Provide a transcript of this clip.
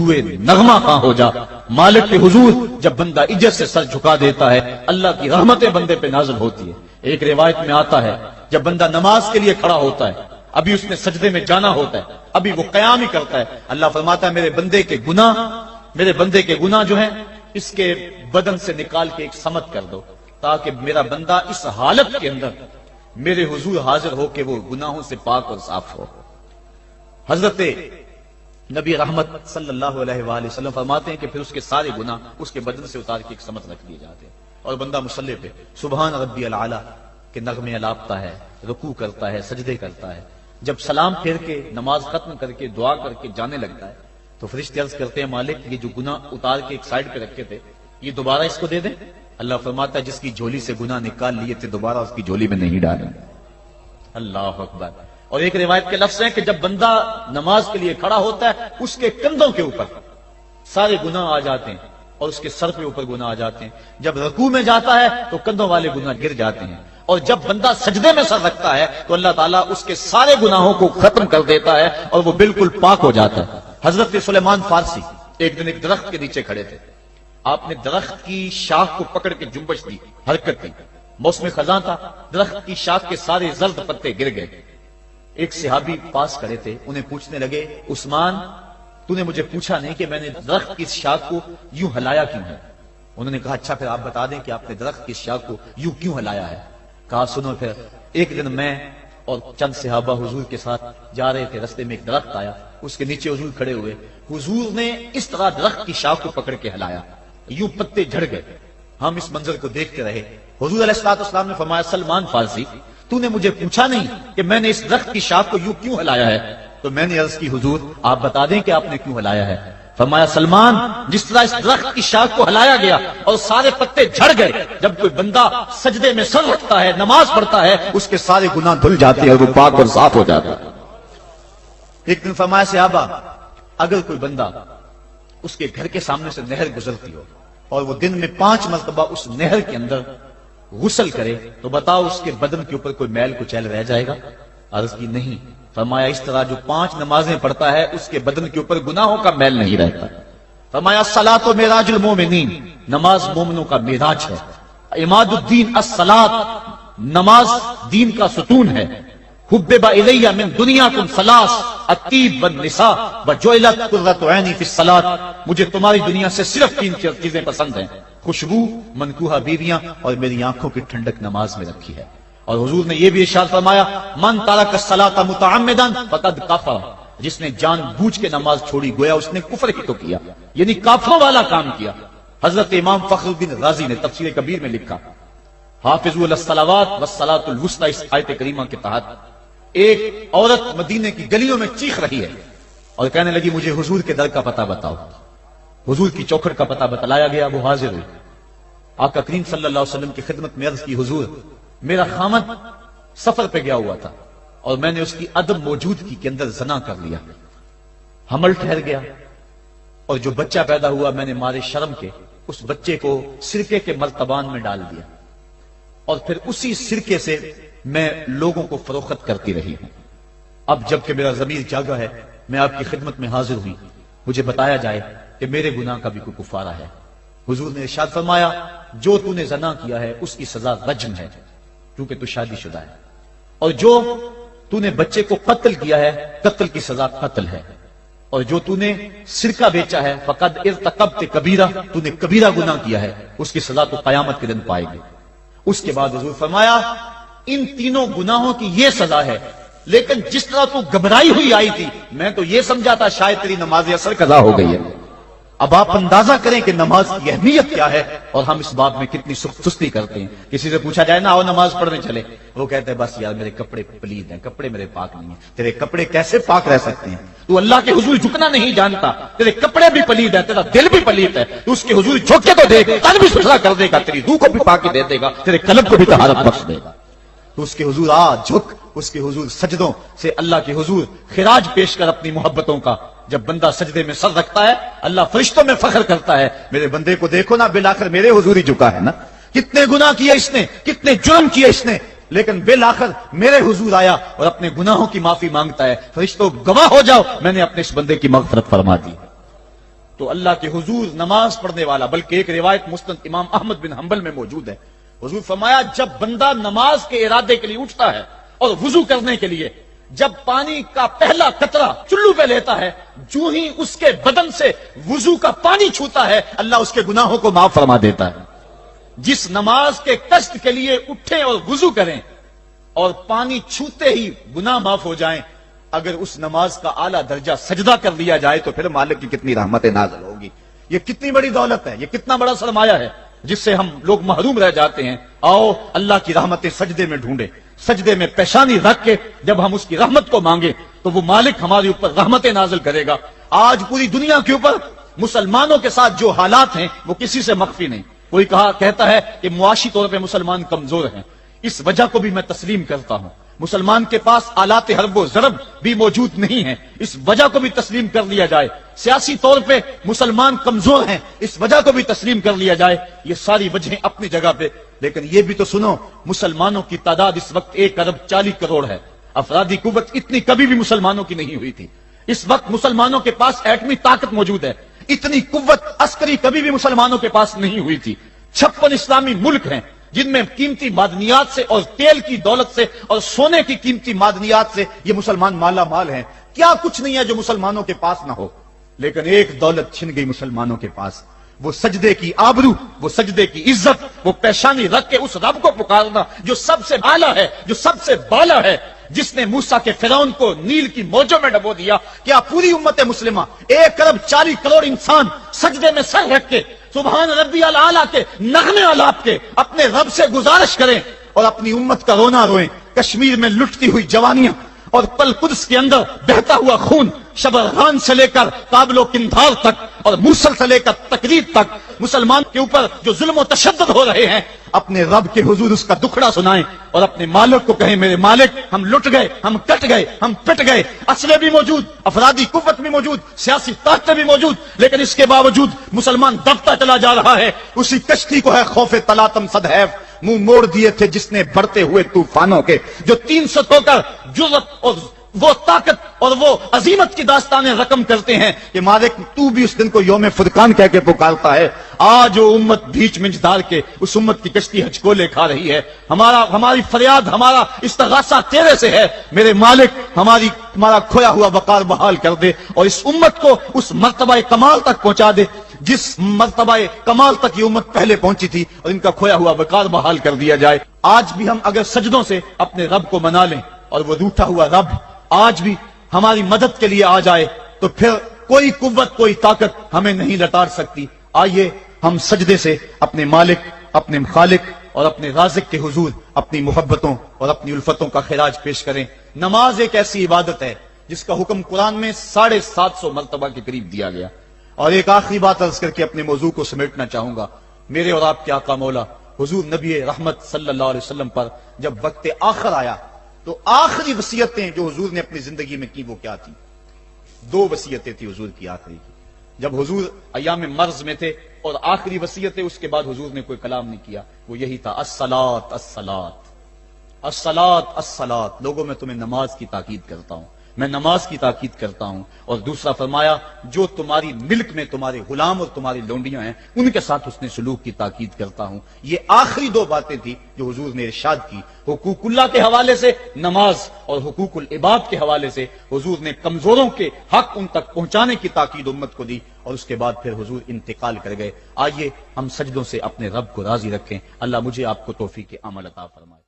ہوئے نغمہ خواں ہو جا، مالک کے حضور جب بندہ عزت سے سر جھکا دیتا ہے اللہ کی رحمتیں بندے پہ نازل ہوتی ہے۔ ایک روایت میں آتا ہے جب بندہ نماز کے لیے کھڑا ہوتا ہے، ابھی اس نے سجدے میں جانا ہوتا ہے، ابھی وہ قیام ہی کرتا ہے، اللہ فرماتا ہے میرے بندے کے گناہ جو ہیں اس کے بدن سے نکال کے ایک سمت کر دو، تاکہ میرا بندہ اس حالت کے اندر میرے حضور حاضر ہو کہ وہ گناہوں سے پاک اور صاف ہو۔ حضرت نبی رحمت صلی اللہ علیہ وآلہ وسلم فرماتے ہیں کہ پھر اس کے سارے گناہ اس کے بدن سے اتار کے ایک سمت رکھ دیے جاتے ہیں، اور بندہ مصلی پہ سبحان ربی العلی کے نغمے الاپتا ہے، رکوع کرتا ہے، سجدے کرتا ہے۔ جب سلام پھیر کے نماز ختم کر کے دعا کر کے جانے لگتا ہے تو فرشتے عرض کرتے ہیں مالک یہ جو گناہ اتار کے ایک سائڈ پہ رکھے تھے یہ دوبارہ اس کو دے دیں۔ اللہ فرماتا ہے جس کی جھولی سے گناہ نکال لیے تھے دوبارہ اس کی جھولی میں نہیں ڈالیں۔ اللہ اکبر۔ اور ایک روایت کے لفظ ہیں کہ جب بندہ نماز کے لیے کھڑا ہوتا ہے اس کے کندھوں کے اوپر سارے گناہ آ جاتے ہیں اور اس کے سر پہ اوپر گناہ آ جاتے ہیں۔ جب رکوع میں جاتا ہے تو کندھوں والے گناہ گر جاتے ہیں، اور جب بندہ سجدے میں سر رکھتا ہے تو اللہ تعالیٰ اس کے سارے گناہوں کو ختم کر دیتا ہے اور وہ بالکل پاک ہو جاتا ہے۔ حضرت سلیمان فارسی ایک دن ایک درخت کے نیچے کھڑے تھے، آپ نے درخت کی شاخ کو پکڑ کے جنبش دی، حرکت کی، موسم خزاں تھا، درخت کی شاخ کے سارے زرد پتے گر گئے۔ ایک صحابی پاس کھڑے تھے، انہیں پوچھنے لگے عثمان تو نے مجھے پوچھا نہیں کہ میں نے درخت کی شاخ کو یوں ہلایا کیوں ہے؟ انہوں نے کہا اچھا پھر آپ بتا دیں کہ آپ نے درخت کی شاخ کو یوں کیوں ہلایا ہے؟ کہا سنو پھر ایک دن میں اور چند صحابہ حضور کے ساتھ جا رہے تھے، رستے میں ایک درخت آیا، اس کے نیچے حضور کھڑے ہوئے، حضور نے اس طرح درخت کی شاخ کو پکڑ کے ہلایا، یوں پتے جھڑ گئے، ہم اس منظر کو دیکھتے رہے۔ حضور علیہ السلام نے فرمایا سلمان فارسی تو نے مجھے پوچھا نہیں کہ میں نے اس درخت کی شاخ کو یوں کیوں ہلایا ہے؟ تو میں نے عرض کی حضور آپ بتا دیں کہ آپ نے کیوں ہلایا ہے؟ فرمایا سلمان جس طرح اس درخت کی شاخ کو ہلایا گیا اور سارے پتے جھڑ گئے، جب کوئی بندہ سجدے میں سر رکھتا ہے نماز پڑھتا ہے اس کے سارے گناہ دھل جاتے ہیں اور وہ پاک اور صاف ہو جاتا ہے۔ ایک دن فرمایا صحابہ اگر کوئی بندہ اس کے گھر کے سامنے سے نہر گزرتی ہو اور وہ دن میں 5 مرتبہ اس نہر کے اندر غسل کرے تو بتاؤ اس کے بدن کے اوپر کوئی میل کچیل رہ جائے گا؟ عرض کی نہیں۔ فرمایا اس طرح جو 5 نمازیں پڑھتا ہے اس کے بدن کے اوپر گناہوں کا میل نہیں رہتا۔ فرمایا الصلاۃ معراج المومنین، نماز مومنوں کا معراج ہے۔ عماد الدین الصلاۃ، نماز دین کا ستون ہے۔ حبب الی من دنیاکم ثلاث الطیب والنساء وجعلت قرۃ عینی فی الصلاۃ، مجھے تمہاری دنیا سے صرف 3 چیزیں پسند ہیں، خوشبو، منکوحہ بیویاں اور میری آنکھوں کی ٹھنڈک نماز میں رکھی ہے۔ اور حضور نے یہ بھی ارشاد فرمایا من ترک الصلاۃ متعمدا فقد کفر، جس نے جان بوجھ کے نماز چھوڑی گویا اس نے کفر ہی تو کیا، یعنی کافروں والا کام کیا۔ حضرت امام فخر الدین رازی نے تفسیر کبیر میں لکھا حافظوا علی الصلوات والصلاۃ الوسطی، اس آیت کریمہ کے تحت ایک عورت مدینے کی گلیوں میں چیخ رہی ہے اور کہنے لگی مجھے حضور کے در کا پتہ بتاؤ۔ حضور کی چوکھٹ کا پتہ بتلایا گیا، وہ حاضر ہوئی، آقا کریم صلی اللہ علیہ وسلم کی خدمت میں عرض کی حضور میرا خامد سفر پہ گیا ہوا تھا اور میں نے اس کی عدم موجودگی کے اندر زنا کر لیا، حمل ٹھہر گیا اور جو بچہ پیدا ہوا میں نے مارے شرم کے اس بچے کو سرکے کے مرتبان میں ڈال دیا اور پھر اسی سرکے سے میں لوگوں کو فروخت کرتی رہی ہوں۔ اب جب کہ میرا ضمیر جاگا ہے میں آپ کی خدمت میں حاضر ہوئی، مجھے بتایا جائے کہ میرے گناہ کا بھی کوئی کفارہ ہے۔ حضور نے ارشاد فرمایا جو تو نے زنا کیا ہے اس کی سزا رجم ہے کیونکہ تو شادی شدہ ہے، اور جو تو نے بچے کو قتل کیا ہے قتل کی سزا قتل ہے، اور جو تو نے سرکہ بیچا ہے فقد ارتکبت کبیرہ، تو نے کبیرہ گناہ کیا ہے، اس کی سزا تو قیامت کے دن پائے گی۔ اس کے بعد حضور فرمایا ان تینوں گناہوں کی یہ سزا ہے، لیکن جس طرح تو گھبرائی ہوئی آئی تھی میں تو یہ سمجھا تھا شاید تیری نماز اثر قضا ہو گئی ہے۔ اب آپ اندازہ کریں کہ نماز کی اہمیت کیا ہے اور ہم اس بات میں کتنی سستی کرتے ہیں۔ کسی سے پوچھا جائے نا آؤ نماز پڑھنے چلے، وہ کہتے ہیں بس یار میرے کپڑے پلید ہیں، کپڑے میرے پاک نہیں ہیں۔ تیرے کپڑے کیسے پاک رہ سکتے ہیں؟ تو اللہ کے حضور جھکنا نہیں جانتا، تیرے کپڑے بھی پلید ہیں، تیرا دل بھی پلید ہے، تو اس کے حضور جھک کے تو دیکھ، تن بھی ستھرا کر دے گا، تیری روح کو بھی پاکی دے دے گا، تیرے قلب کو بھی طہارت بخش دے گا۔ تو اس کے حضور آ جھک، اس کے حضور سجدوں سے اللہ کے حضور خراج پیش کر اپنی محبتوں کا۔ جب بندہ سجدے میں سر رکھتا ہے اللہ فرشتوں میں فخر کرتا ہے میرے بندے کو دیکھو نا بالآخر میرے حضور ہی جھکا ہے نا، کتنے گناہ کیے اس نے، کتنے جرم کیے اس نے، لیکن بالآخر میرے حضور آیا اور اپنے گناہوں کی معافی مانگتا ہے۔ فرشتوں گواہ ہو جاؤ میں نے اپنے اس بندے کی مغفرت فرما دی۔ تو اللہ کے حضور نماز پڑھنے والا، بلکہ ایک روایت مسند امام احمد بن حنبل میں موجود ہے، حضور فرمایا جب بندہ نماز کے ارادے کے لیے اٹھتا ہے اور وضو کرنے کے لیے جب پانی کا پہلا قطرہ چلو پہ لیتا ہے، جو ہی اس کے بدن سے وضو کا پانی چھوتا ہے اللہ اس کے گناہوں کو معاف فرما دیتا ہے۔ جس نماز کے قصد کے لیے اٹھیں اور وضو کریں اور پانی چھوتے ہی گناہ معاف ہو جائیں، اگر اس نماز کا اعلیٰ درجہ سجدہ کر لیا جائے تو پھر مالک کی کتنی رحمت نازل ہوگی۔ یہ کتنی بڑی دولت ہے، یہ کتنا بڑا سرمایہ ہے جس سے ہم لوگ محروم رہ جاتے ہیں۔ آؤ اللہ کی رحمتیں سجدے میں ڈھونڈے، سجدے میں پیشانی رکھ کے جب ہم اس کی رحمت کو مانگے تو وہ مالک ہمارے اوپر رحمتیں نازل کرے گا۔ آج پوری دنیا کے اوپر مسلمانوں کے ساتھ جو حالات ہیں وہ کسی سے مخفی نہیں۔ کوئی کہتا ہے کہ معاشی طور پہ مسلمان کمزور ہیں، اس وجہ کو بھی میں تسلیم کرتا ہوں۔ مسلمان کے پاس آلات حرب و ضرب بھی موجود نہیں ہیں، اس وجہ کو بھی تسلیم کر لیا جائے۔ سیاسی طور پہ مسلمان کمزور ہیں، اس وجہ کو بھی تسلیم کر لیا جائے۔ یہ ساری وجہیں اپنی جگہ پہ، لیکن یہ بھی تو سنو مسلمانوں کی تعداد اس وقت 1,40,00,000,000 ہے۔ افرادی قوت اتنی کبھی بھی مسلمانوں کی نہیں ہوئی تھی۔ اس وقت مسلمانوں کے پاس ایٹمی طاقت موجود ہے، اتنی قوت عسکری کبھی بھی مسلمانوں کے پاس نہیں ہوئی تھی۔ 56 اسلامی ملک ہیں جن میں قیمتی معدنیات سے اور تیل کی دولت سے اور سونے کی قیمتی معدنیات سے یہ مسلمان مالا مال ہیں۔ کیا کچھ نہیں ہے جو مسلمانوں کے پاس نہ ہو، لیکن ایک دولت چھن گئی مسلمانوں کے پاس، وہ سجدے کی آبرو، وہ سجدے کی عزت، وہ پیشانی رکھ کے اس رب کو پکارنا جو سب سے اعلیٰ ہے، جو سب سے بالا ہے، جس نے موسیٰ کے فرعون کو نیل کی موجوں میں ڈبو دیا۔ کیا پوری امت مسلمہ 1,40,00,000,000 انسان سجدے میں سر رکھ کے سبحان ربی الاعلیٰ کے نغمے آلاپ کے اپنے رب سے گزارش کریں اور اپنی امت کا رونا روئیں؟ کشمیر میں لٹتی ہوئی جوانیاں اور پل قدس کے اندر بہتا ہوا خون، شبرغان سے لے کر کابل و قندھار تک اور موصل سے لے کر تقریر تک مسلمان کے اوپر جو ظلم و تشدد ہو رہے ہیں، اپنے رب کے حضور اس کا دکھڑا سنائیں اور اپنے مالک کو کہیں میرے مالک ہم لٹ گئے، ہم کٹ گئے، ہم پٹ گئے۔ اسلحے بھی موجود، افرادی قوت بھی موجود، سیاسی طاقتیں بھی موجود، لیکن اس کے باوجود مسلمان دبتا چلا جا رہا ہے۔ اسی کشتی کو ہے خوف تلاطم صدحیف منہ موڑ دیے تھے جس نے بڑھتے ہوئے طوفانوں کے، جو 300 ہو کر جرأت اور وہ طاقت اور وہ عظیمت کی داستانیں رقم کرتے ہیں کہ مالک تو بھی اس دن کو یوم فرقان کہہ کے پکارتا ہے۔ آج وہ امت بیچ منچ ڈال کے اس امت کی کشتی ہچکولے کھا رہی ہے۔ ہماری فریاد، ہمارا استغاثہ تیرے سے ہے، میرے مالک ہمارا کھویا ہوا وقار بحال کر دے اور اس امت کو اس مرتبہ کمال تک پہنچا دے جس مرتبہ کمال تک یہ امت پہلے پہنچی تھی، اور ان کا کھویا ہوا وقار بحال کر دیا جائے۔ آج بھی ہم اگر سجدوں سے اپنے رب کو منا لیں اور وہ روٹھا ہوا رب آج بھی ہماری مدد کے لیے آ جائے تو پھر کوئی قوت، کوئی طاقت ہمیں نہیں لتاڑ سکتی۔ آئیے ہم سجدے سے اپنے مالک، اپنے خالق اور اپنے رازق کے حضور اپنی محبتوں اور اپنی الفتوں کا خراج پیش کریں۔ نماز ایک ایسی عبادت ہے جس کا حکم قرآن میں 750 مرتبہ کے قریب دیا گیا۔ اور ایک آخری بات عرض کر کے اپنے موضوع کو سمیٹنا چاہوں گا۔ میرے اور آپ کے آقا مولا حضور نبی رحمت صلی اللہ علیہ وسلم پر جب وقت آخر آیا تو آخری وصیتیں جو حضور نے اپنی زندگی میں کی وہ کیا تھی؟ 2 وصیتیں تھی حضور کی آخری کی، جب حضور ایام مرض میں تھے، اور آخری وصیتیں اس کے بعد حضور نے کوئی کلام نہیں کیا، وہ یہی تھا الصلاۃ الصلاۃ الصلاۃ الصلاۃ۔ لوگوں میں تمہیں نماز کی تاکید کرتا ہوں، میں نماز کی تاکید کرتا ہوں۔ اور دوسرا فرمایا جو تمہاری ملک میں تمہارے غلام اور تمہاری لونڈیاں ہیں ان کے ساتھ حسن سلوک کی تاکید کرتا ہوں۔ یہ آخری 2 باتیں تھی جو حضور نے ارشاد کی، حقوق اللہ کے حوالے سے نماز اور حقوق العباد کے حوالے سے حضور نے کمزوروں کے حق ان تک پہنچانے کی تاکید امت کو دی، اور اس کے بعد پھر حضور انتقال کر گئے۔ آئیے ہم سجدوں سے اپنے رب کو راضی رکھیں۔ اللہ مجھے آپ کو توفیق عمل عطا فرمائے۔